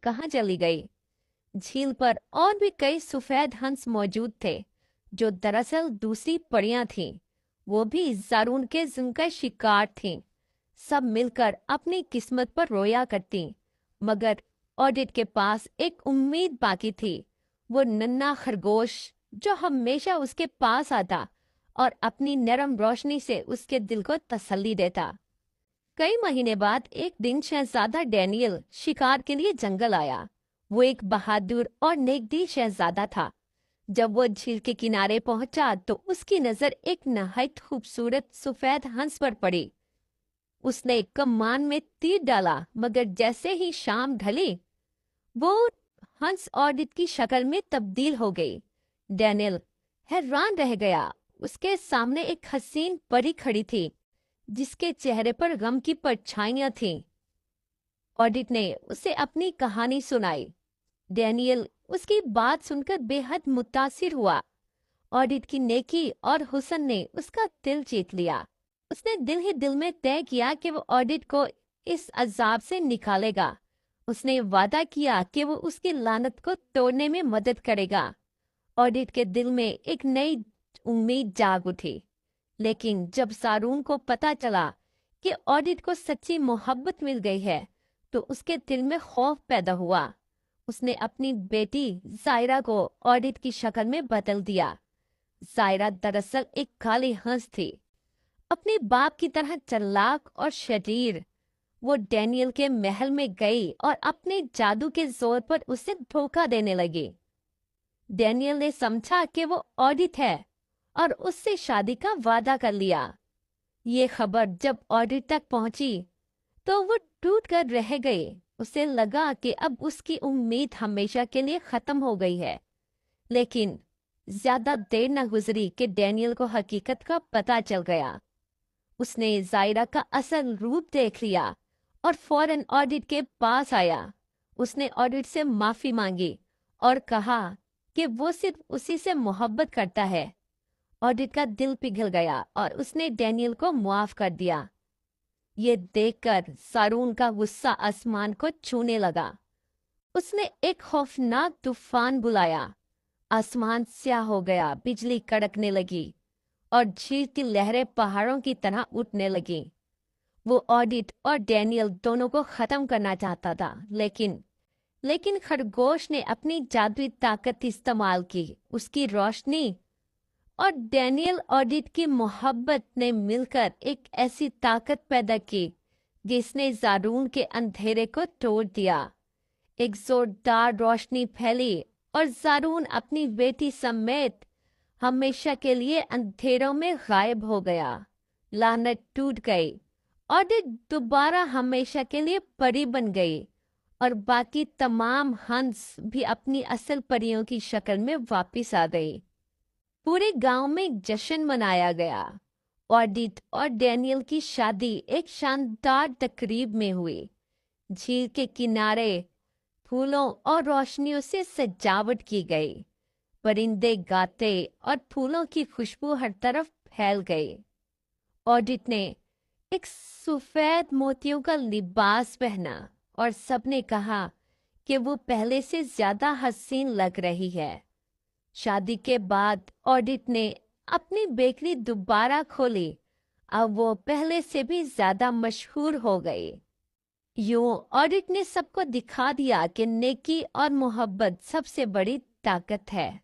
कहाँ चली गई। झील पर और भी कई सफेद हंस मौजूद थे, जो दरअसल दूसरी परियां थीं। वो भी ज़ारून के ज़ुल्म का शिकार थीं। सब मिलकर अपनी किस्मत पर रोया करती, मगर ऑडिट के पास एक उम्मीद बाकी थी। वो नन्हा खरगोश जो हमेशा उसके पास आता और अपनी नरम रोशनी से उसके दिल को तसल्ली देता। कई महीने बाद एक दिन शहजादा डैनियल शिकार के लिए जंगल आया। वो एक बहादुर और नेकदिल शहजादा था। जब वो झील के किनारे पहुंचा तो उसकी नजर एक नहायत खूबसूरत सफेद हंस पर पड़ी। उसने कमान में तीर डाला, मगर जैसे ही शाम ढली वो हंस ऑडिट की शक्ल में तब्दील हो गई। डैनियल हैरान रह गया। उसके सामने एक हसीन परी खड़ी थी, जिसके चेहरे पर गम की परछाइयां थीं। ऑडिट ने उसे अपनी कहानी सुनाई। डैनियल उसकी बात सुनकर बेहद मुतासिर हुआ। ऑडिट की नेकी और हुस्न ने उसका दिल जीत लिया। उसने दिल ही दिल में तय किया कि वो ऑडिट को इस अजाब से निकालेगा। उसने वादा किया कि वो उसकी लानत को तोड़ने में मदद करेगा। ऑडिट के दिल में एक नई उम्मीद जाग उठी। लेकिन जब ज़ारून को पता चला कि ऑडिट को सच्ची मोहब्बत मिल गई है, तो उसके दिल में खौफ पैदा हुआ। उसने अपनी बेटी ज़ायरा को ऑडिट की शक्ल में बदल दिया। ज़ायरा दरअसल एक काली हंस थी, अपने बाप की तरह चालाक और शरीर। वो डैनियल के महल में गई और अपने जादू के जोर पर उसे धोखा देने लगी। डैनियल ने समझा कि वो ऑडिट है और उससे शादी का वादा कर लिया। ये खबर जब ऑडिट तक पहुंची तो वो टूट कर रह गई। उसे लगा कि अब उसकी उम्मीद हमेशा के लिए खत्म हो गई है। लेकिन ज्यादा देर न गुजरी कि डैनियल को हकीकत का पता चल गया। उसने ज़ायरा का असल रूप देख लिया और फौरन ऑडिट के पास आया। उसने ऑडिट से माफी मांगी और कहा कि वो सिर्फ उसी से मोहब्बत करता है। ऑडिट का दिल पिघल गया और उसने डैनियल को मुआफ कर दिया। ये देखकर ज़ारून का गुस्सा आसमान को छूने लगा। उसने एक खौफनाक तूफान बुलाया। आसमान स्याह हो गया, बिजली कड़कने लगी और झील की लहरें पहाड़ों की तरह उठने लगीं। वो ऑडिट और डैनियल दोनों को खत्म करना चाहता था, लेकिन खरगोश ने अपनी जादुई ताकत इस्तेमाल की। उसकी रोशनी और डैनियल ऑडिट की मोहब्बत ने मिलकर एक ऐसी ताकत पैदा की जिसने ज़ारून के अंधेरे को तोड़ दिया। एक जोरदार रोशनी फैली और ज़ारून अपनी बेटी समेत हमेशा के लिए अंधेरों में गायब हो गया। लानत टूट गई। ऑडिट दोबारा हमेशा के लिए परी बन गई और बाकी तमाम हंस भी अपनी असल परियों की शक्ल में वापस आ गई। पूरे गांव में एक जश्न मनाया गया। ऑडिट और डैनियल की शादी एक शानदार तकरीब में हुई। झील के किनारे फूलों और रोशनियों से सजावट की गई। परिंदे गाते और फूलों की खुशबू हर तरफ फैल गई। ऑडिट ने एक सफेद मोतियों का लिबास पहना और सबने कहा कि वो पहले से ज्यादा हसीन लग रही है। शादी के बाद ऑडिट ने अपनी बेकरी दोबारा खोली। अब वो पहले से भी ज्यादा मशहूर हो गई। यूं ऑडिट ने सबको दिखा दिया कि नेकी और मोहब्बत सबसे बड़ी ताकत है।